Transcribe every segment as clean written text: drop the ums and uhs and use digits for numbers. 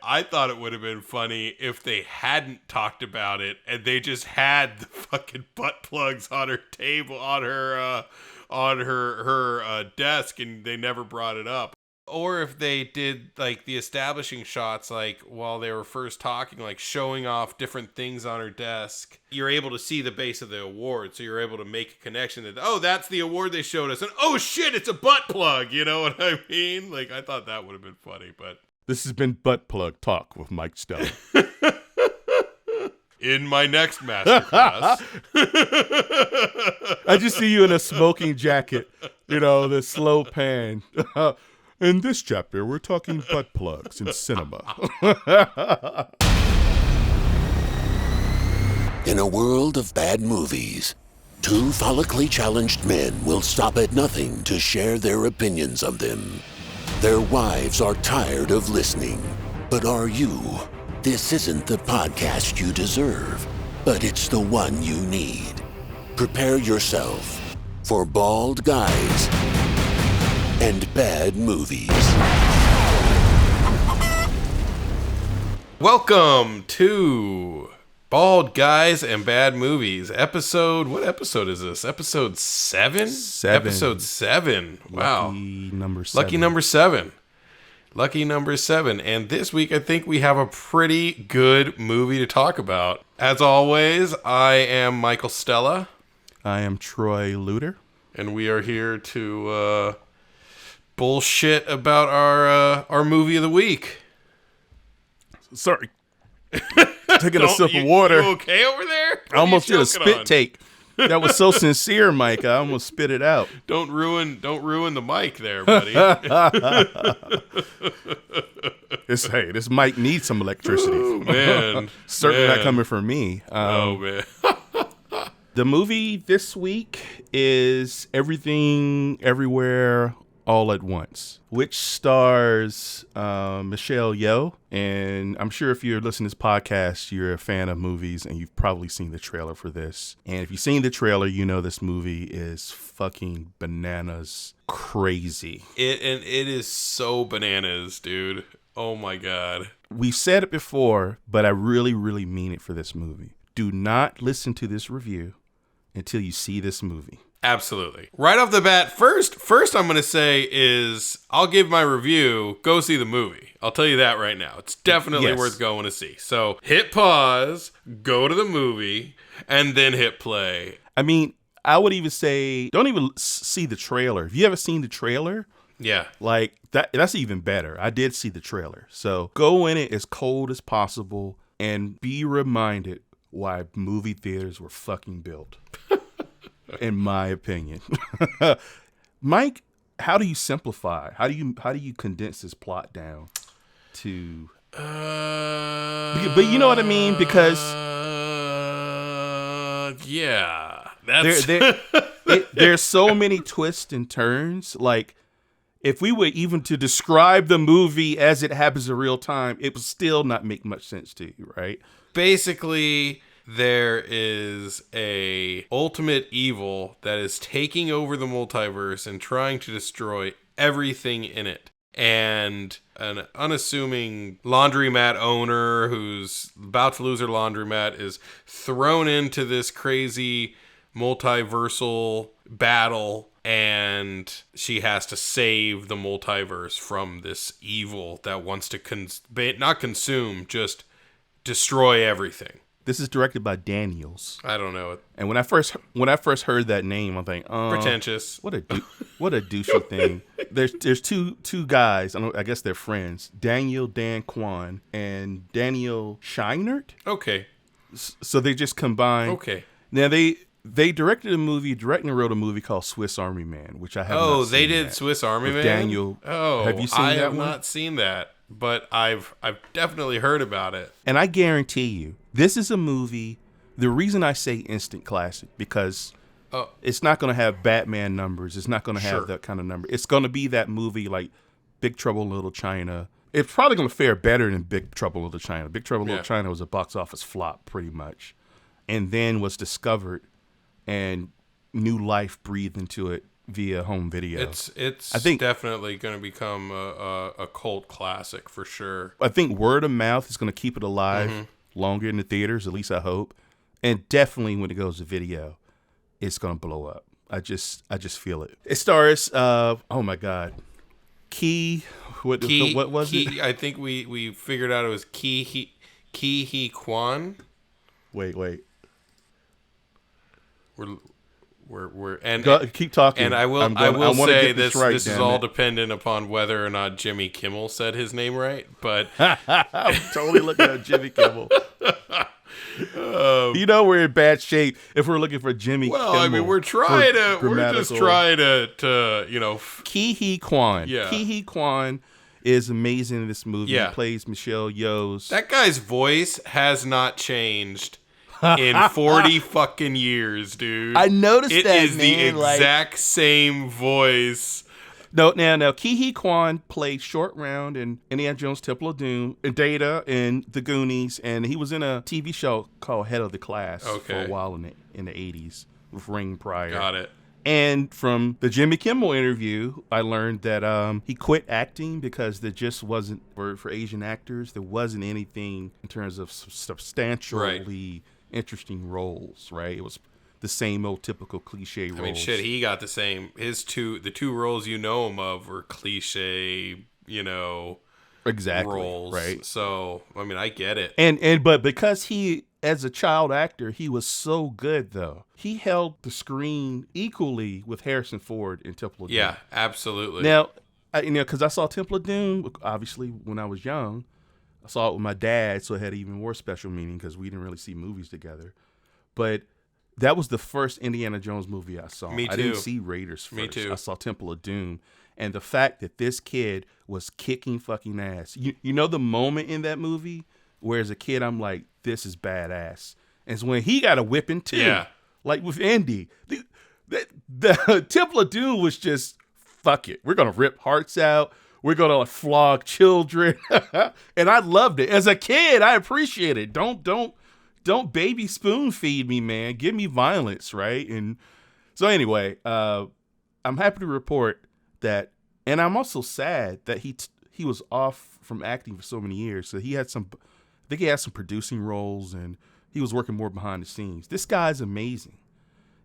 I thought it would have been funny if they hadn't talked about it and they just had the fucking butt plugs on her table, on her desk, and they never brought it up. Or if they did like the establishing shots, like while they were first talking, like showing off different things on her desk, you're able to see the base of the award. So you're able to make a connection that, oh, that's the award they showed us. And oh shit, it's a butt plug. You know what I mean? Like, I thought that would have been funny, but. This has been Butt Plug Talk with Mike Stella. In my next masterclass. I just see you in a smoking jacket, the slow pan. In this chapter, we're talking butt plugs in cinema. In a world of bad movies, two follically challenged men will stop at nothing to share their opinions of them. Their wives are tired of listening. But are you? This isn't the podcast you deserve, but it's the one you need. Prepare yourself for Bald Guys and Bad Movies. Welcome to Bald Guys and Bad Movies. What episode is this? Episode 7? 7. Episode 7. Wow. Lucky number 7. Lucky number 7. And this week, I think we have a pretty good movie to talk about. As always, I am Michael Stella. I am Troy Luter. And we are here to bullshit about our movie of the week. Sorry. Taking a sip of water. You okay over there? I almost did a spit take. That was so sincere, Mike. I almost spit it out. Don't ruin the mic there, buddy. This mic needs some electricity. Ooh, man. Certainly man. Not coming from me. Man. The movie this week is Everything, Everywhere, All at Once, which stars Michelle Yeoh. And I'm sure if you're listening to this podcast, you're a fan of movies and you've probably seen the trailer for this. And if you've seen the trailer, you know this movie is fucking bananas crazy. It is so bananas, dude. Oh my God. We've said it before, but I really, really mean it for this movie. Do not listen to this review until you see this movie. Absolutely. Right off the bat, first I'm going to say is I'll give my review, go see the movie. I'll tell you that right now. It's definitely worth going to see. So hit pause, go to the movie, and then hit play. I mean, I would even say don't even see the trailer. If you haven't seen the trailer, yeah, like that's even better. I did see the trailer. So go in it as cold as possible and be reminded why movie theaters were fucking built. In my opinion. Mike, how do you simplify? How do you condense this plot down to but you know what I mean? Because yeah. That's there's so many twists and turns. Like if we were even to describe the movie as it happens in real time, it would still not make much sense to you, right? Basically, there is a ultimate evil that is taking over the multiverse and trying to destroy everything in it. And an unassuming laundromat owner who's about to lose her laundromat is thrown into this crazy multiversal battle, and she has to save the multiverse from this evil that wants to not consume, just destroy everything. This is directed by Daniels. I don't know it. And when I first heard that name, I'm thinking, pretentious. What a douchey thing. There's two guys. I guess they're friends. Dan Kwan and Daniel Scheinert. Okay. So they just combined. Okay. Now they directed and wrote a movie called Swiss Army Man, which I have. Oh, they did Swiss Army Man. Daniel. Oh, have you seen that one? I have not seen that, but I've definitely heard about it. And I guarantee you, this is a movie. The reason I say instant classic because it's not going to have Batman numbers. It's not going to have that kind of number. It's going to be that movie like Big Trouble in Little China. It's probably going to fare better than Big Trouble in Little China. Big Trouble in Little China was a box office flop pretty much, and then was discovered and new life breathed into it via home video. It's I think definitely going to become a cult classic for sure. I think word of mouth is going to keep it alive longer in the theaters. At least I hope. And definitely when it goes to video, it's going to blow up. I just feel it. It stars. Oh my God, What was it? I think we figured out it was Ki Hee Kwan. Wait. We're and keep talking. And I will say this is all dependent upon whether or not Jimmy Kimmel said his name right. But I'm totally looking at Jimmy Kimmel. We're in bad shape if we're looking for Jimmy Kimmel. Well, I mean, we're just trying to, Ki Hee Kwan. Yeah. Ki Hee Kwan is amazing in this movie. Yeah. He plays Michelle Yeoh's. That guy's voice has not changed in 40 fucking years, dude. I noticed that, It is the exact same voice. No, Ki Hee Kwan played Short Round in Indiana Jones Temple of Doom, and Data in The Goonies, and he was in a TV show called Head of the Class for a while in the 80s with Ring Pryor. Got it. And from the Jimmy Kimmel interview, I learned that he quit acting because there just wasn't, for Asian actors, there wasn't anything in terms of substantially interesting roles, right? It was the same old typical cliche roles. I mean, shit, he got the same. The two roles you know him of were cliche, exactly roles. Right. So, I mean, I get it. But because he, as a child actor, he was so good though. He held the screen equally with Harrison Ford in Temple of Doom. Yeah, absolutely. Now, because I saw Temple of Doom obviously when I was young. I saw it with my dad, so it had even more special meaning because we didn't really see movies together. But that was the first Indiana Jones movie I saw. Me too. I didn't see Raiders first. Me too. I saw Temple of Doom. And the fact that this kid was kicking fucking ass. You know the moment in that movie where as a kid I'm like, this is badass. And it's when he got a whipping too. Yeah. Like with Indy. The Temple of Doom was just, fuck it. We're going to rip hearts out. We're going to flog children. And I loved it. As a kid, I appreciate it. Don't baby spoon feed me, man. Give me violence, right? And so anyway, I'm happy to report that, and I'm also sad that he was off from acting for so many years. So I think he had some producing roles, and he was working more behind the scenes. This guy's amazing.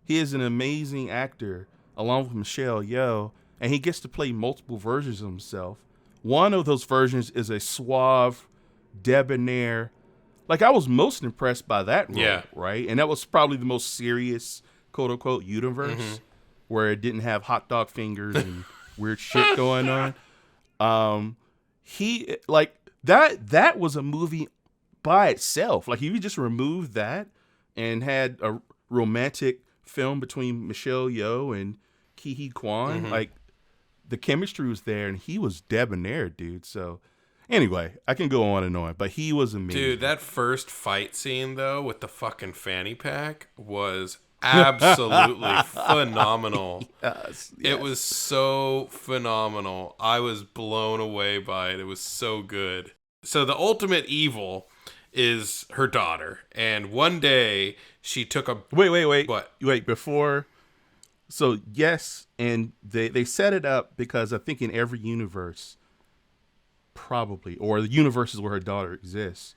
He is an amazing actor, along with Michelle Yeoh, and he gets to play multiple versions of himself. One of those versions is a suave, debonair. Like, I was most impressed by that role, right? And that was probably the most serious, quote-unquote, universe, where it didn't have hot dog fingers and weird shit going on. He, like, that was a movie by itself. Like, if you just removed that and had a romantic film between Michelle Yeoh and Ki Hee Kwan, like, the chemistry was there, and he was debonair, dude. So, anyway, I can go on and on, but he was amazing. Dude, that first fight scene, though, with the fucking fanny pack was absolutely phenomenal. Yes. It was so phenomenal. I was blown away by it. It was so good. So the ultimate evil is her daughter, and one day she took a... Wait. What? Wait, before... So, yes, and they set it up because I think in every universe, probably, or the universes where her daughter exists,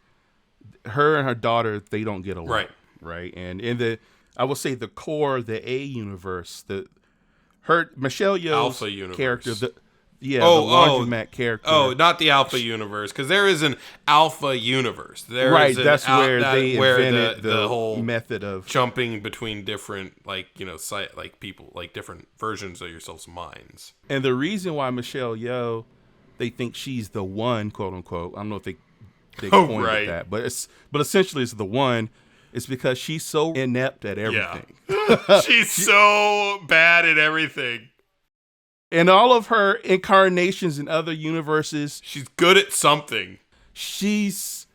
her and her daughter, they don't get along. Right? And in I will say the core of the A universe, Michelle Yeoh's character, the laundromat character. Oh, not the Alpha universe, because there is an Alpha universe. That's where they invented the whole method of jumping between different, people, like different versions of yourself's minds. And the reason why Michelle Yeoh, they think she's the one, quote unquote. I don't know if they coined it that, but essentially it's the one. It's because she's so inept at everything. Yeah. She's so bad at everything. In all of her incarnations in other universes, she's good at something. She is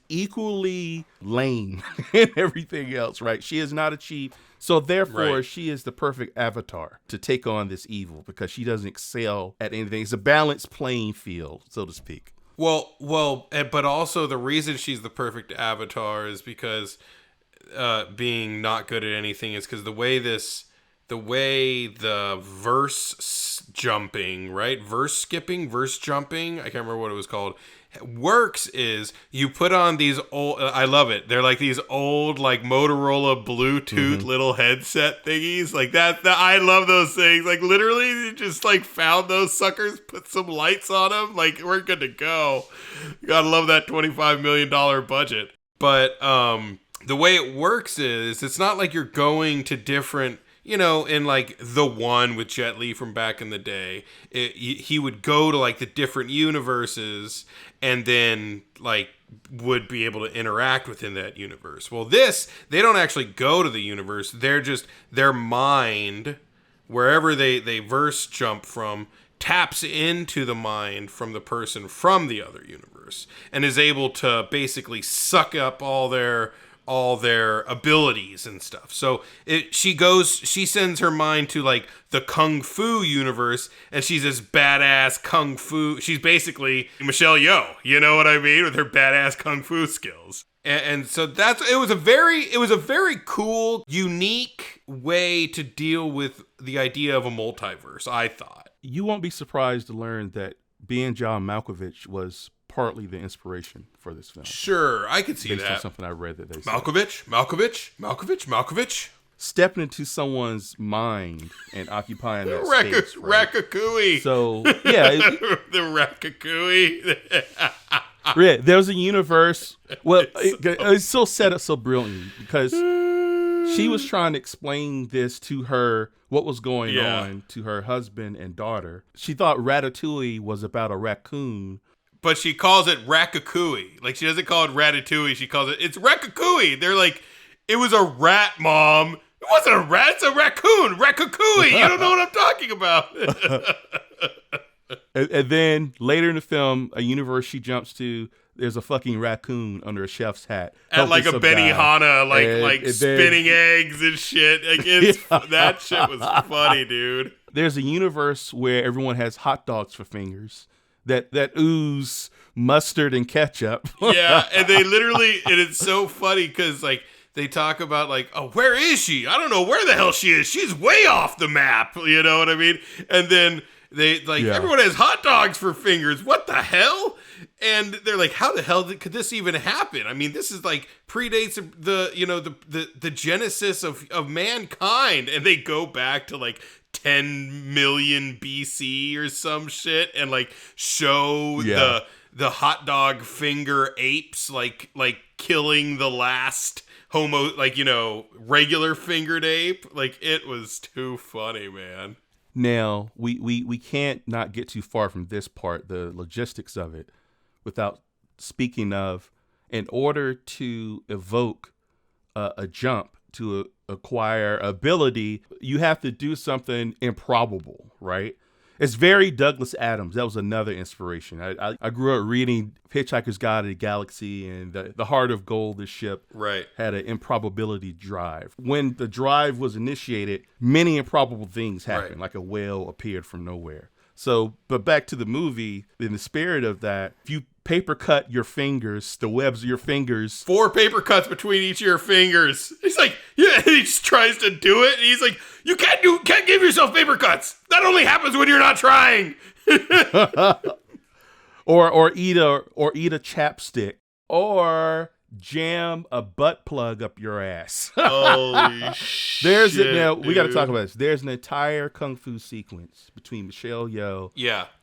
equally lame in everything else, right? She is not a cheat. So therefore, she is the perfect avatar to take on this evil because she doesn't excel at anything. It's a balanced playing field, so to speak. Well, but also the reason she's the perfect avatar is because being not good at anything is because the way this the way the verse jumping, I can't remember what it was called, works is you put on these old, I love it, they're like these old like Motorola Bluetooth little headset thingies like that. I love those things. Like literally you just like found those suckers, put some lights on them, like we're good to go. You gotta love that $25 million budget. But the way it works is it's not like you're going to different, in like The One with Jet Li from back in the day, he would go to like the different universes and then like would be able to interact within that universe. Well, they don't actually go to the universe. They're just, their mind, wherever they verse jump from, taps into the mind from the person from the other universe and is able to basically suck up all their abilities and stuff. So she sends her mind to like the Kung Fu universe, and she's this badass Kung Fu. She's basically Michelle Yeoh, you know what I mean, with her badass Kung Fu skills. And so it was a very cool, unique way to deal with the idea of a multiverse, I thought. You won't be surprised to learn that being John Malkovich was partly the inspiration for this film. Sure, I could see based that. On something I read that they said. Malkovich. Stepping into someone's mind and occupying that space. Right? Raccacooey. So, yeah. The Raccacooey. Yeah, there's a universe. Well, it's so set up so brilliantly because she was trying to explain this to her, what was going on to her husband and daughter. She thought Ratatouille was about a raccoon. But she calls it Raccacooey. Like, she doesn't call it Ratatouille. She calls it's Raccacooey. They're like, it was a rat, Mom. It wasn't a rat. It's a raccoon. Raccacooey. You don't know what I'm talking about. And then later in the film, a universe she jumps to, there's a fucking raccoon under a chef's hat. At like a Benihana, like spinning eggs and shit. Like that shit was funny, dude. There's a universe where everyone has hot dogs for fingers that ooze mustard and ketchup. Yeah, and they literally, and it's so funny because like they talk about like, oh, where is she? I don't know where the hell she is. She's way off the map. You know what I mean? And then they like, everyone has hot dogs for fingers. What the hell? And they're like, how the hell could this even happen? I mean, this is like predates the genesis of mankind. And they go back to like 10 million BC or some shit and like show the hot dog finger apes like killing the last regular fingered ape. Like, it was too funny, man. Now, we can't not get too far from this part, the logistics of it, without speaking of, in order to evoke a jump, to acquire ability, you have to do something improbable, right? It's very Douglas Adams. That was another inspiration. I grew up reading Hitchhiker's Guide to the Galaxy, and the Heart of Gold, the ship, had an improbability drive. When the drive was initiated, many improbable things happened, like a whale appeared from nowhere. So, but back to the movie, in the spirit of that, if you paper cut your fingers, the webs of your fingers. 4 paper cuts between each of your fingers. He's like, yeah, he just tries to do it. And he's like, you can't give yourself paper cuts. That only happens when you're not trying. or eat a chapstick, or jam a butt plug up your ass. Holy shit. Now we got to talk about this. There's an entire kung fu sequence between Michelle Yeoh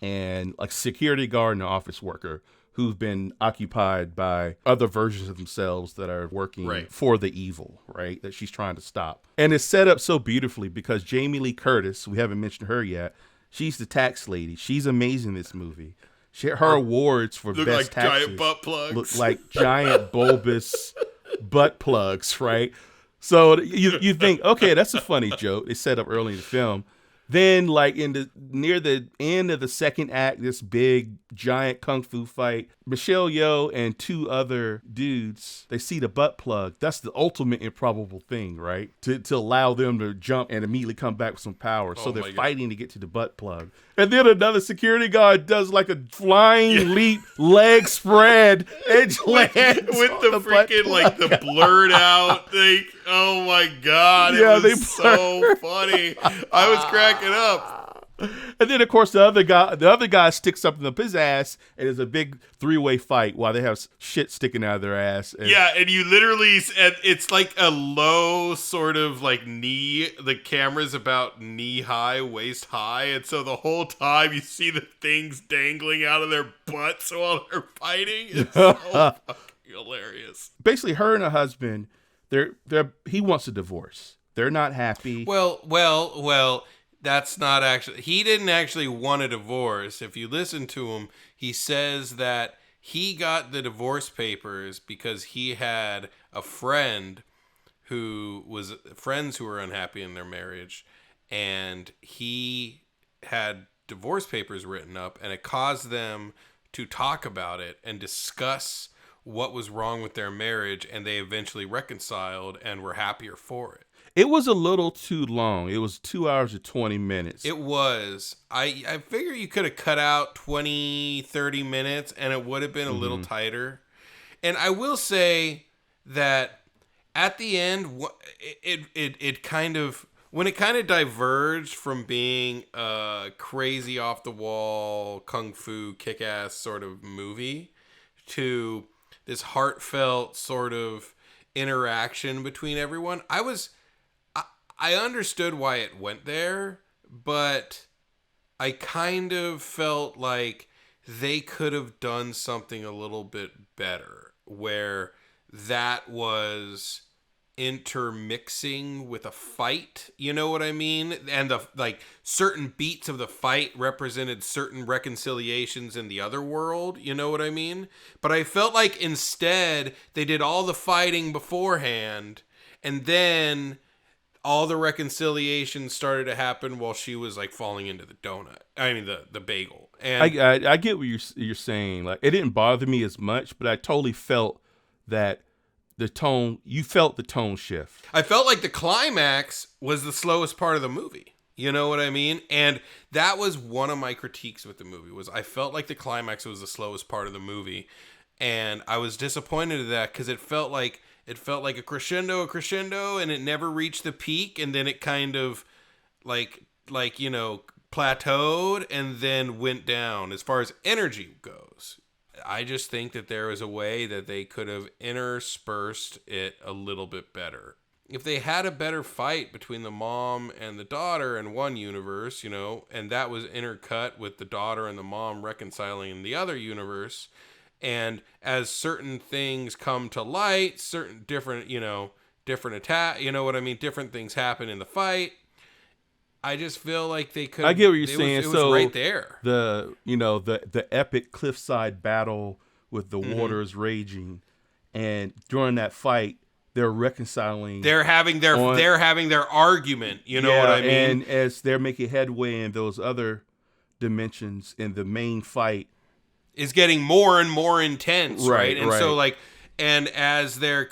and like security guard and an office worker who've been occupied by other versions of themselves that are working for the evil, right? That she's trying to stop. And it's set up so beautifully because Jamie Lee Curtis, we haven't mentioned her yet, she's the tax lady. She's amazing in this movie. Her awards for look best like taxes giant butt plugs. look like giant bulbous butt plugs, right? So you think, okay, that's a funny joke. They set up early in the film. Then, like near the end of the second act, this big giant kung fu fight, Michelle Yeoh and 2 other dudes, they see the butt plug. That's the ultimate improbable thing, right? To allow them to jump and immediately come back with some power. So they're fighting to get to the butt plug. And then another security guard does like a flying leap, leg spread, and lands with the freaking like the blurred out thing. Oh my God. Yeah, It was so funny. I was cracking up. And then, of course, the other guy sticks something up his ass, and there's a big 3-way fight while they have shit sticking out of their ass. And Yeah, and you literally, and it's like a low sort of like knee, the camera's about knee high, waist high, and so the whole time you see the things dangling out of their butts while they're fighting. It's so fucking hilarious. basically, her and her husband, he wants a divorce. They're not happy. Well, that's not actually, he didn't actually want a divorce. If you listen to him, he says that he got the divorce papers because he had a friends who were unhappy in their marriage, and he had divorce papers written up, and it caused them to talk about it and discuss what was wrong with their marriage, and they eventually reconciled and were happier for it. It was a little too long. It was 2 hours and 20 minutes. It was. I figure you could have cut out 20, 30 minutes and it would have been a little tighter. And I will say that at the end, it kind of, when it kind of diverged from being a crazy off the wall kung fu kick-ass sort of movie to this heartfelt sort of interaction between everyone, I understood why it went there, but I kind of felt like they could have done something a little bit better, where that was intermixing with a fight, you know what I mean? And the like certain beats of the fight represented certain reconciliations in the other world, you know what I mean? But I felt like instead they did all the fighting beforehand, and then all the reconciliation started to happen while she was like falling into the donut. I mean the bagel. And I get what you're saying. Like, it didn't bother me as much, but I totally felt that you felt the tone shift. I felt like the climax was the slowest part of the movie. You know what I mean? And that was one of my critiques with the movie, was I felt like the climax was the slowest part of the movie. And I was disappointed at that because it felt like a crescendo, and it never reached the peak, and then it kind of like plateaued and then went down as far as energy goes. I just think that there was a way that they could have interspersed it a little bit better. If they had a better fight between the mom and the daughter in one universe, and that was intercut with the daughter and the mom reconciling in the other universe, and as certain things come to light, certain different attack, different things happen in the fight. I just feel like they could. I get what you're saying. It was right there. The epic cliffside battle with the waters raging, and during that fight, they're reconciling. They're having their argument. You know what I mean? And as they're making headway in those other dimensions, in the main fight is getting more and more intense, right? And right. so and as they're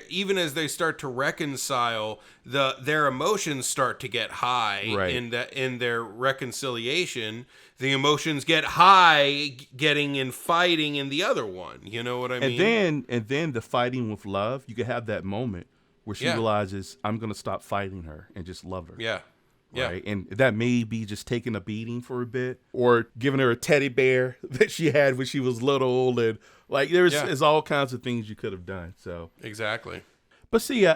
even as they start to reconcile, their emotions start to get high in their reconciliation. The emotions get high getting in fighting in the other one. You know what I mean? And then the fighting with love, you can have that moment where she realizes, I'm going to stop fighting her and just love her. Yeah. Yeah. Right? And that may be just taking a beating for a bit, or giving her a teddy bear that she had when she was little, and there's all kinds of things you could have done. So exactly. But see,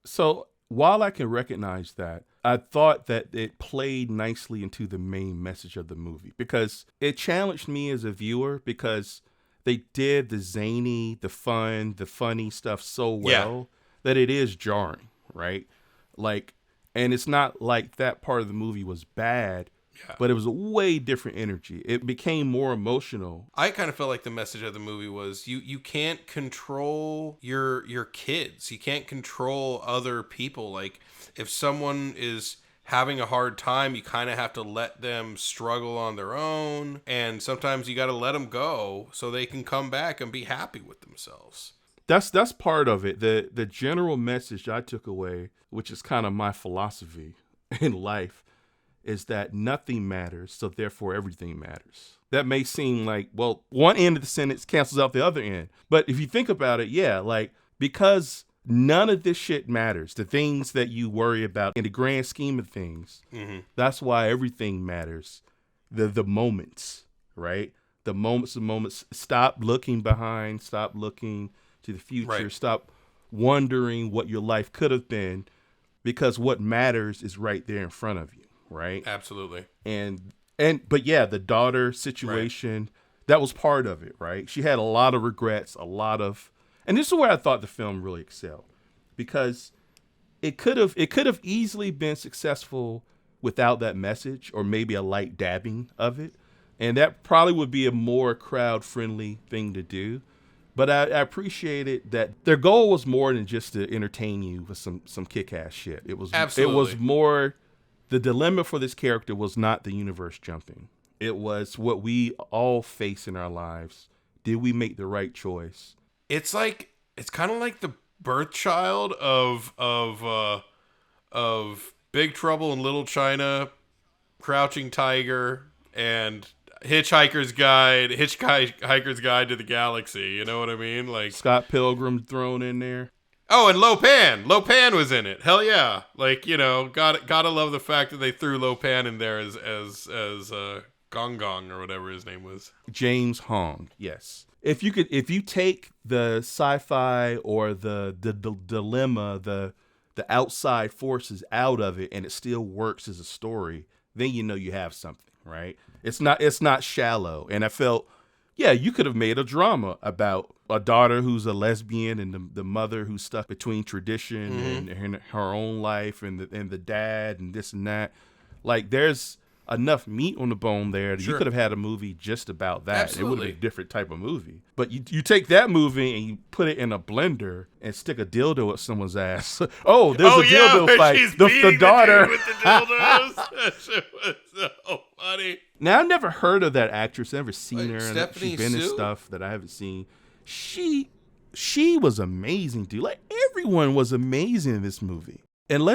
so while I can recognize that, I thought that it played nicely into the main message of the movie, because it challenged me as a viewer, because they did the zany, the fun, the funny stuff so well that it is jarring, right? And it's not like that part of the movie was bad, but it was a way different energy. It became more emotional. I kind of felt like the message of the movie was you can't control your kids. You can't control other people. Like, if someone is having a hard time, you kind of have to let them struggle on their own. And sometimes you got to let them go so they can come back and be happy with themselves. That's part of it. The general message I took away, which is kind of my philosophy in life, is that nothing matters, so therefore everything matters. That may seem like, well, one end of the sentence cancels out the other end. But if you think about it, because None of this shit matters. The things that you worry about in the grand scheme of things, that's why everything matters. The moments, right? The moments. Stop looking behind. Stop looking to the future. Right. Stop wondering what your life could have been, because what matters is right there in front of you, right? Absolutely. But yeah, the daughter situation, that was part of it, right? She had a lot of regrets, and this is where I thought the film really excelled, because it could have easily been successful without that message, or maybe a light dabbing of it, and that probably would be a more crowd-friendly thing to do. But I appreciated that their goal was more than just to entertain you with some kick-ass shit. It was more, the dilemma for this character was not the universe jumping. It was what we all face in our lives. Did we make the right choice? It's kind of like the birth child of Big Trouble in Little China, Crouching Tiger, and Hitchhiker's Guide to the Galaxy. You know what I mean? Like Scott Pilgrim thrown in there. Oh, and Lopan was in it. Hell yeah! Like, you know, gotta love the fact that they threw Lopan in there as Gong Gong or whatever his name was. James Hong. Yes. If you take the sci-fi or the dilemma, the outside forces out of it, and it still works as a story, then you know you have something, right? It's not shallow. And I felt, yeah, you could have made a drama about a daughter who's a lesbian and the mother who's stuck between tradition and her own life and the dad and this and that. Like, there's enough meat on the bone there that you could have had a movie just about that. Absolutely. It would have been a different type of movie. But you take that movie and you put it in a blender and stick a dildo up someone's ass. Oh, there's a dildo fight. She's The daughter with the dildos. That shit was so funny. Now, I've never heard of that actress. I've never seen her. Stephanie She's been in Sue? stuff that I haven't seen. She was amazing, dude. Like, everyone was amazing in this movie. And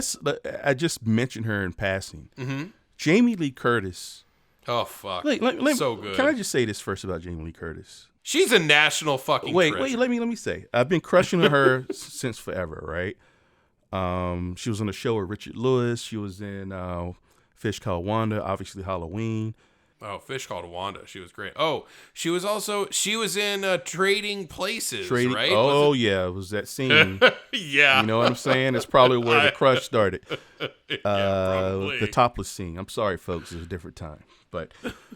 I just mentioned her in passing. Mm-hmm. Jamie Lee Curtis. Oh, fuck. So good. Can I just say this first about Jamie Lee Curtis? She's a national fucking treasure. Wait, let me say. I've been crushing on her since forever, right? She was on a show with Richard Lewis. She was in Fish Called Wanda, obviously Halloween. Oh, Fish Called Wanda. She was great. Oh, she was in Trading Places, right? Oh, yeah. It was that scene. Yeah. You know what I'm saying? It's probably where the crush started. Probably. The topless scene. I'm sorry, folks. It's a different time. But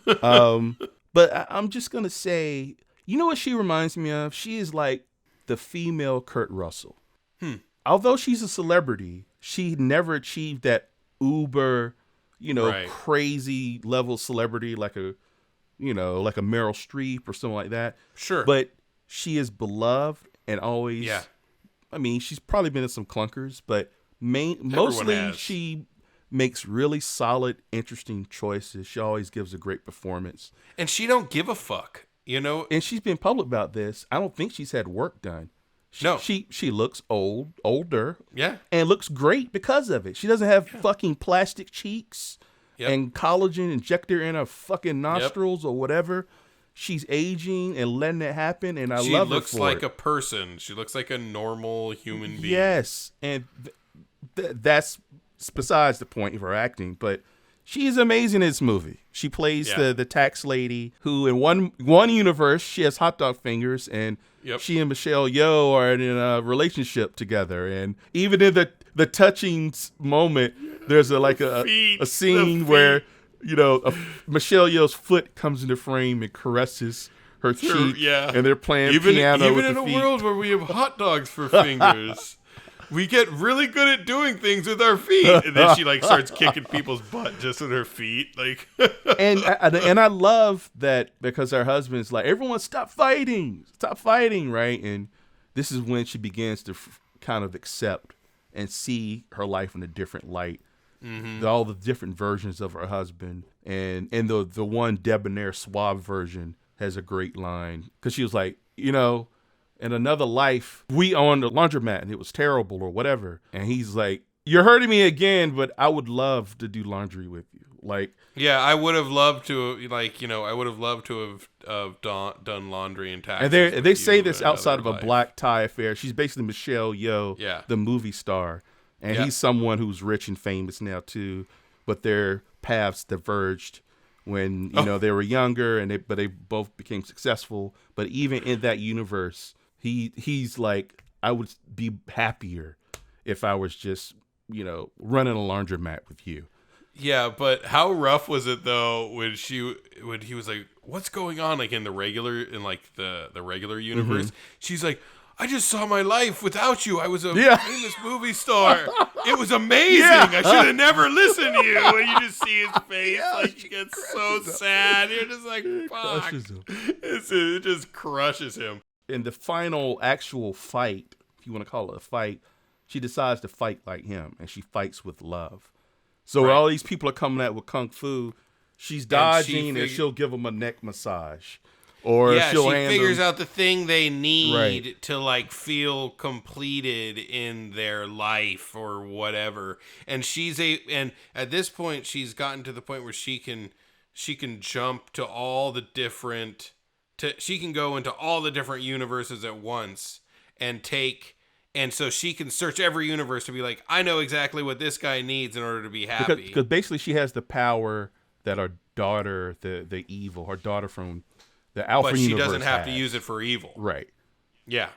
I'm just going to say, you know what she reminds me of? She is like the female Kurt Russell. Although she's a celebrity, she never achieved that uber, crazy level celebrity like a Meryl Streep or something like that. Sure. But she is beloved and always. Yeah. I mean, she's probably been in some clunkers, but mostly she makes really solid, interesting choices. She always gives a great performance. And she don't give a fuck, you know? And she's been public about this. I don't think she's had work done. She looks older. Yeah. And looks great because of it. She doesn't have fucking plastic cheeks and collagen injector in her fucking nostrils or whatever. She's aging and letting it happen, and I love her for it. She looks like a person. She looks like a normal human being. Yes, and that's besides the point of her acting, but she is amazing in this movie. She plays the tax lady who, in one universe, she has hot dog fingers, and she and Michelle Yeoh are in a relationship together. And even in the touching moment, there's a scene where Michelle Yeoh's foot comes into frame and caresses her cheek, and they're playing piano with the feet. Even in a world where we have hot dogs for fingers. We get really good at doing things with our feet, and then she starts kicking people's butt just with her feet, and I love that because her husband's like, everyone stop fighting, right? And this is when she begins to kind of accept and see her life in a different light, all the different versions of her husband, and the one debonair suave version has a great line because she was like, in another life, we owned a laundromat and it was terrible or whatever. And he's like, you're hurting me again, but I would love to do laundry with you. Like, yeah, I would have loved to, like, I would have loved to have done laundry and taxes. and they say you this in outside of another a life. black tie affair. She's basically Michelle Yeoh, Yeah. the movie star, and Yeah. he's someone who's rich and famous now too. But their paths diverged when they were younger, and they both became successful. But even in that universe, he's like, I would be happier if I was just running a laundromat with you. Yeah, but how rough was it though when he was like, "What's going on?" Like in the regular universe, Mm-hmm. she's like, "I just saw my life without you. I was a famous movie star. It was amazing. Yeah. I should have never listened to you." And you just see his face, like he gets so sad. You're just like, "Fuck!" Crushes him. It just crushes him. In the final actual fight, if you want to call it a fight, she decides to fight like him, and she fights with love. So Right. all these people are coming at with kung fu, she's dodging, and she'll give them a neck massage, or Yeah, she'll she hand figures them. out the thing they need Right. to like feel completed in their life or whatever. And and at this point she's gotten to the point where she can jump to all the different she can go into all the different universes at once and so she can search every universe to be like, I know exactly what this guy needs in order to be happy. Because basically she has the power that her daughter, her daughter from the Alpha but she universe doesn't have to has. use it for evil. Right. Yeah.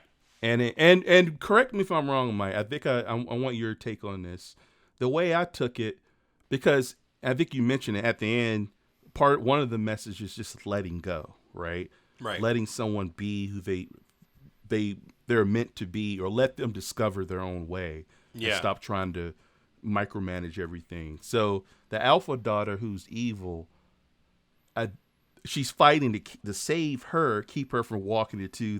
And correct me if I'm wrong, Mike. I think I want your take on this. The way I took it, because I think you mentioned it at the end. One of the messages is just letting go, right? Right. Letting someone be who they're meant to be, or let them discover their own way. Yeah. And stop trying to micromanage everything. So the alpha daughter, who's evil, she's fighting to save her, keep her from walking into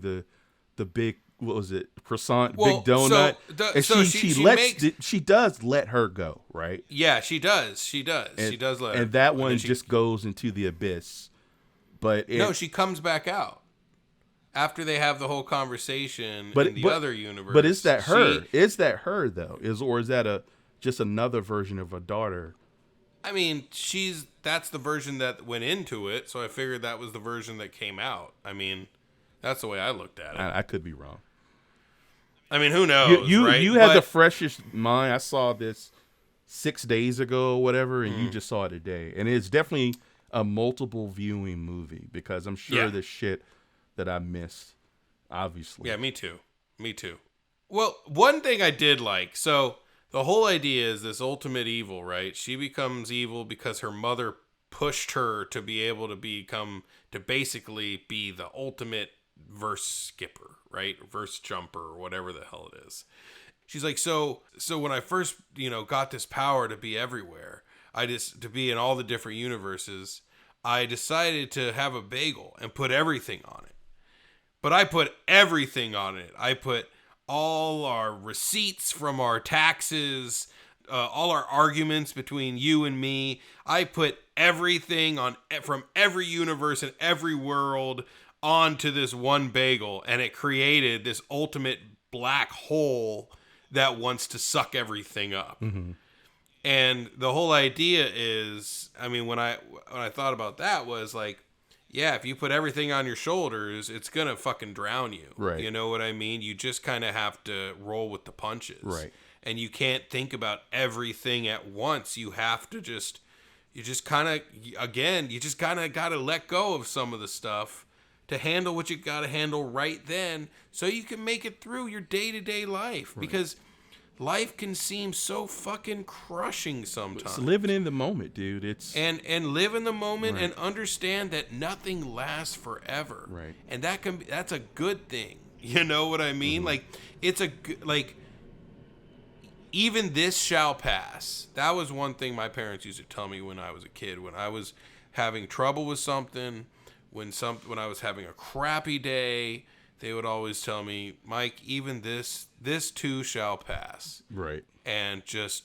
the big, what was it, croissant, Well, big donut. so She does let her go, right? Yeah, she does. She does. She does let her. And that go. one then just goes into the abyss. But no, she comes back out after they have the whole conversation but in the other universe. But is that her? Is that her though? Or is that just another version of a daughter? I mean, that's the version that went into it, so I figured that was the version that came out. I mean, that's the way I looked at it. I could be wrong. I mean, who knows? You right? had the freshest mind. I saw this 6 days ago or whatever, and you just saw it today. And it's definitely a multiple viewing movie, because I'm sure there's shit that I missed, obviously. Yeah, me too. Well, one thing I did like, so the whole idea is this ultimate evil, right? She becomes evil because her mother pushed her to be able to basically be the ultimate verse skipper, right? Verse jumper, or whatever the hell it is. She's like, so when I first, got this power to be everywhere, to be in all the different universes, I decided to have a bagel and put everything on it. But I put everything on it. I put all our receipts from our taxes, all our arguments between you and me. I put everything from every universe and every world onto this one bagel, and it created this ultimate black hole that wants to suck everything up. Mm-hmm. And the whole idea is, I mean, when I thought about that was like, yeah, if you put everything on your shoulders, it's going to fucking drown you. Right. You know what I mean? You just kind of have to roll with the punches. Right. And you can't think about everything at once. You have to you just kind of got to let go of some of the stuff to handle what you got to handle right then, so you can make it through your day-to-day life. Right. Because life can seem so fucking crushing sometimes. It's living in the moment, dude. And live in the moment, right, and understand that nothing lasts forever. Right. And that's a good thing. You know what I mean? Mm-hmm. Even this shall pass. That was one thing my parents used to tell me when I was a kid. When I was having trouble with something, when I was having a crappy day, they would always tell me, Mike, even this too shall pass. Right. And just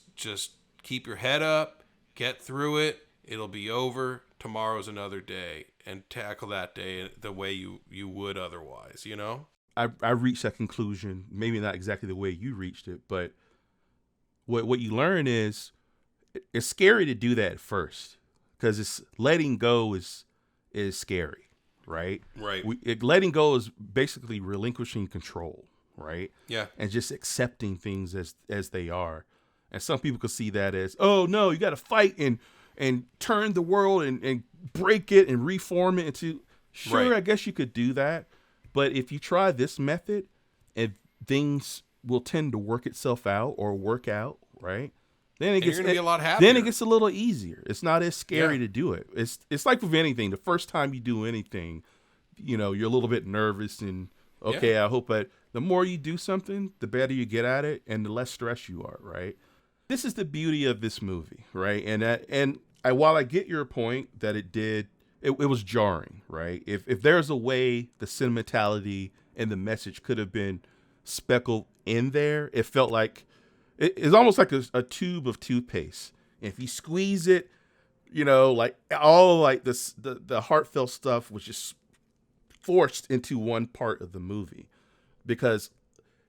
keep your head up, get through it. It'll be over. Tomorrow's another day, and tackle that day the way you would otherwise, I reached that conclusion, maybe not exactly the way you reached it, but what you learn is it's scary to do that at first. because it's letting go is scary, right? Right. Letting go is basically relinquishing control, right? Yeah. And just accepting things as they are. And some people could see that as, oh no, you got to fight and turn the world and break it and reform it into. Sure, Right. I guess you could do that, but if you try this method, and things will tend to work itself out or work out, right? Then it And gets you're gonna be a lot happier. Then it gets a little easier. It's not as scary Yeah. to do it. It's like with anything. The first time you do anything, you're a little bit nervous and okay, I hope. But the more you do something, the better you get at it, and the less stress you are, right? This is the beauty of this movie, right? And while I get your point that it was jarring, right? If there's a way the sentimentality and the message could have been speckled in there, it felt like it's almost like a tube of toothpaste. If you squeeze it, like all like this, the heartfelt stuff was just forced into one part of the movie because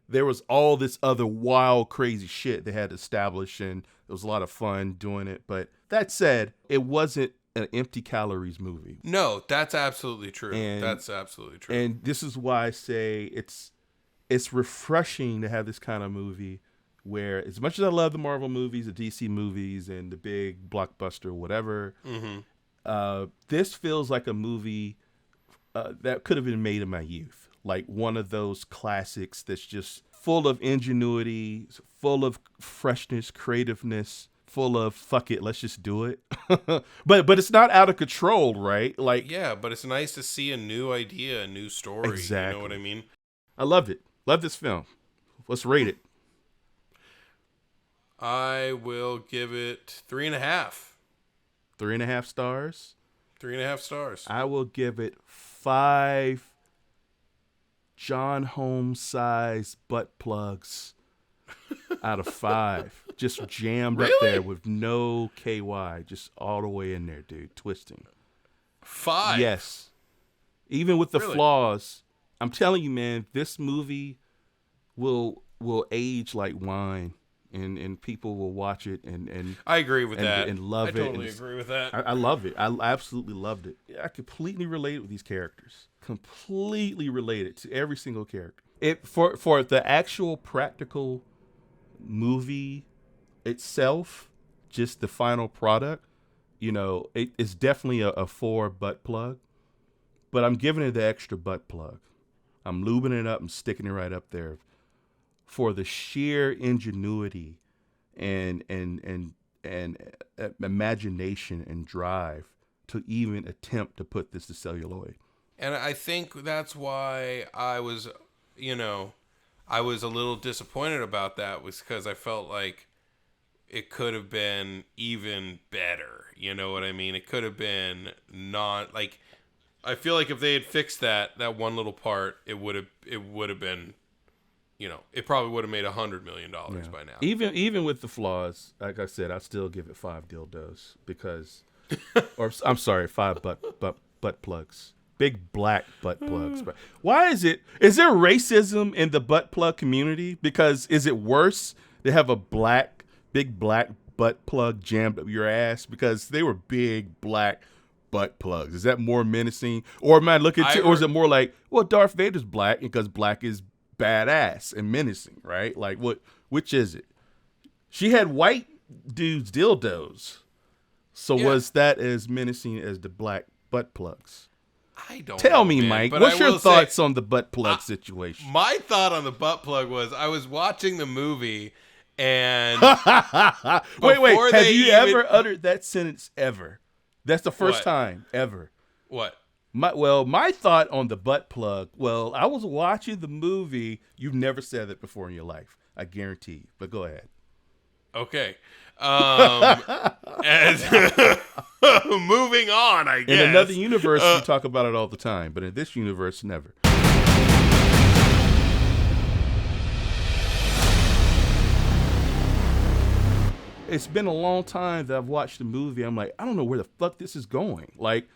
there was all this other wild, crazy shit they had established, and it was a lot of fun doing it. But that said, it wasn't an empty calories movie. No, that's absolutely true. That's absolutely true. And this is why I say it's refreshing to have this kind of movie where, as much as I love the Marvel movies, the DC movies, and the big blockbuster, whatever, this feels like a movie that could have been made in my youth. Like one of those classics that's just full of ingenuity, full of freshness, creativeness, full of fuck it, let's just do it. but it's not out of control, right? Like, yeah, but it's nice to see a new idea, a new story. Exactly. You know what I mean? I loved it. Love this film. Let's rate it. I will give it 3.5. 3.5 stars. 3.5 stars. I will give it 5 John Holmes size butt plugs out of 5. Just jammed up there with no KY, just all the way in there, dude, twisting. 5? Yes. Even with the Really? flaws, I'm telling you, man, this movie will age like wine. And people will watch it and I agree with that. And love it. I totally agree with that. I love it. I absolutely loved it. I completely related with these characters. Completely related to every single character. For the actual practical movie itself, just the final product, it's definitely a 4 butt plug. But I'm giving it the extra butt plug. I'm lubing it up and sticking it right up there for the sheer ingenuity and imagination and drive to even attempt to put this to celluloid. And I think that's why I was a little disappointed about that, was because I felt like it could have been even better. You know what I mean? It could have been not like, I feel like if they had fixed that one little part, it would have been, it probably would have made $100 million by now. Even with the flaws, like I said, I still give it 5 dildos because, or I'm sorry, 5 butt plugs, big black butt plugs. But why is there racism in the butt plug community? Because is it worse to have a big black butt plug jammed up your ass because they were big black butt plugs? Is that more menacing, or am I looking or is it more like, well, Darth Vader's black because black is badass and menacing, right? Like, which is it? She had white dudes dildos, so was that as menacing as the black butt plugs? I don't tell know, me, man, Mike, but what's I your will thoughts say, on the butt plug situation? My thought on the butt plug was, I was watching the movie and wait, have you ever uttered that sentence ever? That's the first time ever. What? My thought on the butt plug, I was watching the movie. You've never said that before in your life. I guarantee you. But go ahead. Okay. As moving on, I guess. In another universe, we talk about it all the time. But in this universe, never. It's been a long time that I've watched the movie. I'm like, I don't know where the fuck this is going. Like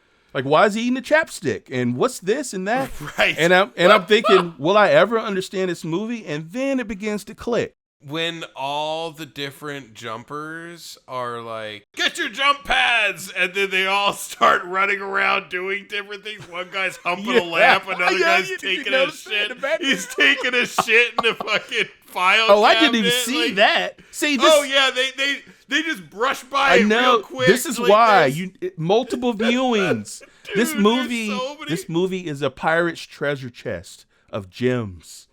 why is he eating a chapstick? And what's this and that? Right. And I'm thinking, will I ever understand this movie? And then it begins to click. when all the different jumpers are like, get your jump pads, and then they all start running around doing different things. One guy's humping a lamp, another guy's taking a shit. He's taking a shit in the fucking file cabinet. I didn't even see that. See this? Oh yeah, they just brush by it real quick. This is like why this. Multiple viewings. Dude, this movie so many- this movie is a pirate's treasure chest of gems.